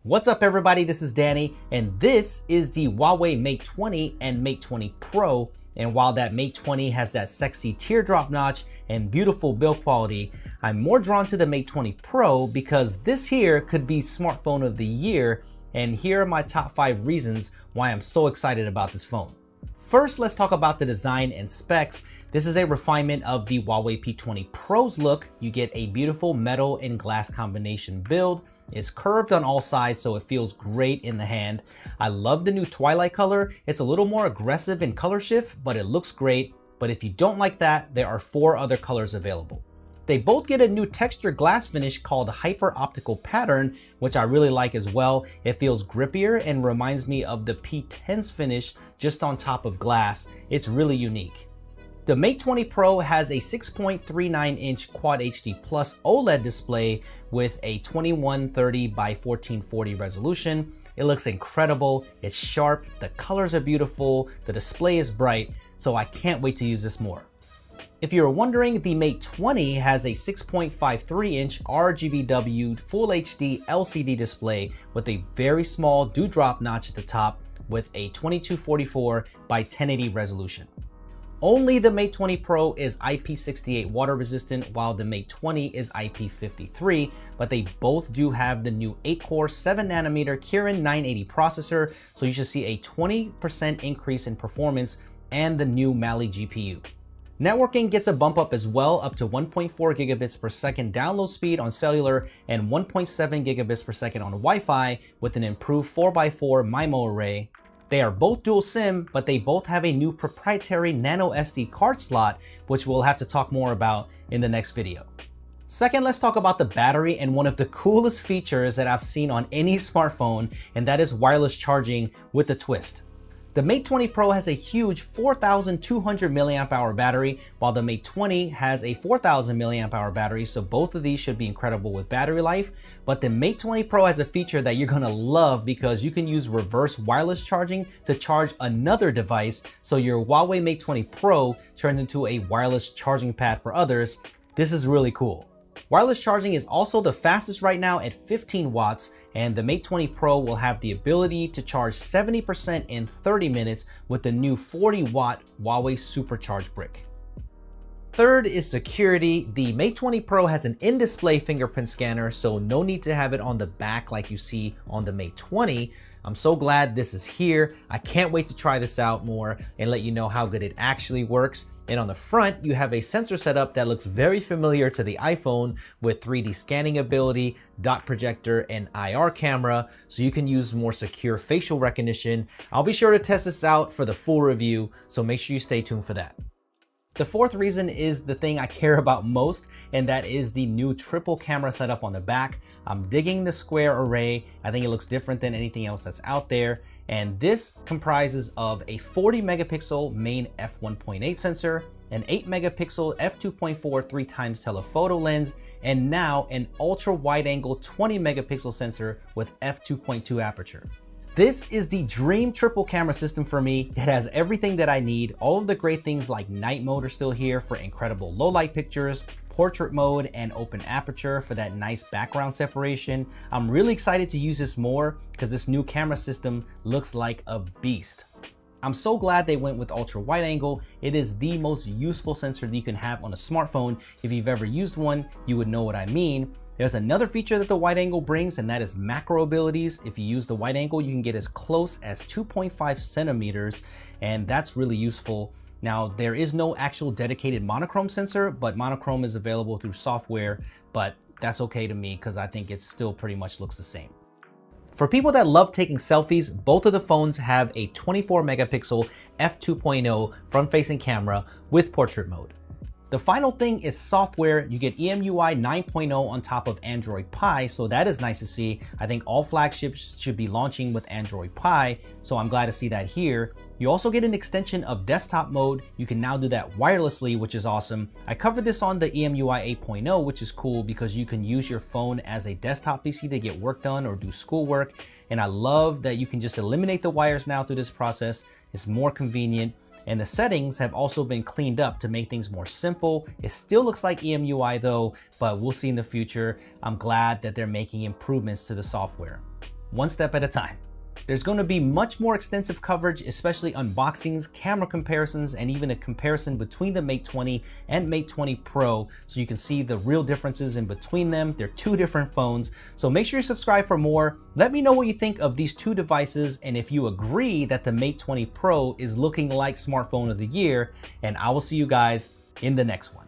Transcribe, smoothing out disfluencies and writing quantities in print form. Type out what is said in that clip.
What's up everybody, this is Danny, and this is the Huawei Mate 20 and Mate 20 Pro. And while that Mate 20 has that sexy teardrop notch and beautiful build quality, I'm more drawn to the Mate 20 Pro because this here could be smartphone of the year, and here are my top 5 reasons why I'm so excited about this phone. First, let's talk about the design and specs. This is a refinement of the Huawei P20 Pro's look. You get a beautiful metal and glass combination build. It's curved on all sides, so it feels great in the hand. I love the new twilight color. It's a little more aggressive in color shift, but it looks great. But if you don't like that, there are 4 other colors available. They both get a new textured glass finish called Hyper Optical Pattern, which I really like as well. It feels grippier and reminds me of the P10's finish just on top of glass. It's really unique. The Mate 20 Pro has a 6.39-inch Quad HD Plus OLED display with a 2130 by 1440 resolution. It looks incredible, it's sharp, the colors are beautiful, the display is bright, so I can't wait to use this more. If you're wondering, the Mate 20 has a 6.53-inch RGBW Full HD LCD display with a very small dewdrop notch at the top with a 2244 by 1080 resolution. Only the Mate 20 Pro is IP68 water resistant, while the Mate 20 is IP53, but they both do have the new 8-core 7nm Kirin 980 processor, so you should see a 20% increase in performance and the new Mali GPU. Networking gets a bump up as well, up to 1.4 gigabits per second download speed on cellular and 1.7 gigabits per second on Wi-Fi with an improved 4x4 MIMO array. They are both dual SIM, but they both have a new proprietary nano SD card slot, which we'll have to talk more about in the next video. Second, let's talk about the battery and one of the coolest features that I've seen on any smartphone, and that is wireless charging with a twist. The Mate 20 Pro has a huge 4,200 mAh battery, while the Mate 20 has a 4,000 mAh battery, so both of these should be incredible with battery life. But the Mate 20 Pro has a feature that you're gonna love because you can use reverse wireless charging to charge another device, so your Huawei Mate 20 Pro turns into a wireless charging pad for others. This is really cool. Wireless charging is also the fastest right now at 15 watts, and the Mate 20 Pro will have the ability to charge 70% in 30 minutes with the new 40-watt Huawei Supercharge brick. Third is security. The Mate 20 Pro has an in-display fingerprint scanner, so no need to have it on the back like you see on the Mate 20. I'm so glad this is here. I can't wait to try this out more and let you know how good it actually works. And on the front, you have a sensor setup that looks very familiar to the iPhone with 3D scanning ability, dot projector, and IR camera, so you can use more secure facial recognition. I'll be sure to test this out for the full review, so make sure you stay tuned for that. The fourth reason is the thing I care about most, and that is the new triple camera setup on the back. I'm digging the square array. I think it looks different than anything else that's out there. And this comprises of a 40 megapixel main f1.8 sensor, an 8 megapixel f2.4 3x telephoto lens, and now an ultra wide angle 20 megapixel sensor with f2.2 aperture. This is the dream triple camera system for me. It has everything that I need. All of the great things like night mode are still here for incredible low light pictures, portrait mode, and open aperture for that nice background separation. I'm really excited to use this more because this new camera system looks like a beast. I'm so glad they went with ultra wide angle. It is the most useful sensor that you can have on a smartphone. If you've ever used one, you would know what I mean. There's another feature that the wide angle brings, and that is macro abilities. If you use the wide angle, you can get as close as 2.5 centimeters, and that's really useful. Now, there is no actual dedicated monochrome sensor, but monochrome is available through software, but that's okay to me because I think it still pretty much looks the same. For people that love taking selfies, both of the phones have a 24 megapixel f2.0 front-facing camera with portrait mode. The final thing is software. You get EMUI 9.0 on top of Android Pie, so that is nice to see. I think all flagships should be launching with Android Pie, so I'm glad to see that here. You also get an extension of desktop mode. You can now do that wirelessly, which is awesome. I covered this on the EMUI 8.0, which is cool because you can use your phone as a desktop PC to get work done or do schoolwork. And I love that you can just eliminate the wires now through this process. It's more convenient. And the settings have also been cleaned up to make things more simple. It still looks like EMUI though, but we'll see in the future. I'm glad that they're making improvements to the software. one step at a time. There's going to be much more extensive coverage, especially unboxings, camera comparisons, and even a comparison between the Mate 20 and Mate 20 Pro, so you can see the real differences in between them. They're two different phones, so make sure you subscribe for more. Let me know what you think of these two devices and if you agree that the Mate 20 Pro is looking like smartphone of the year, and I will see you guys in the next one.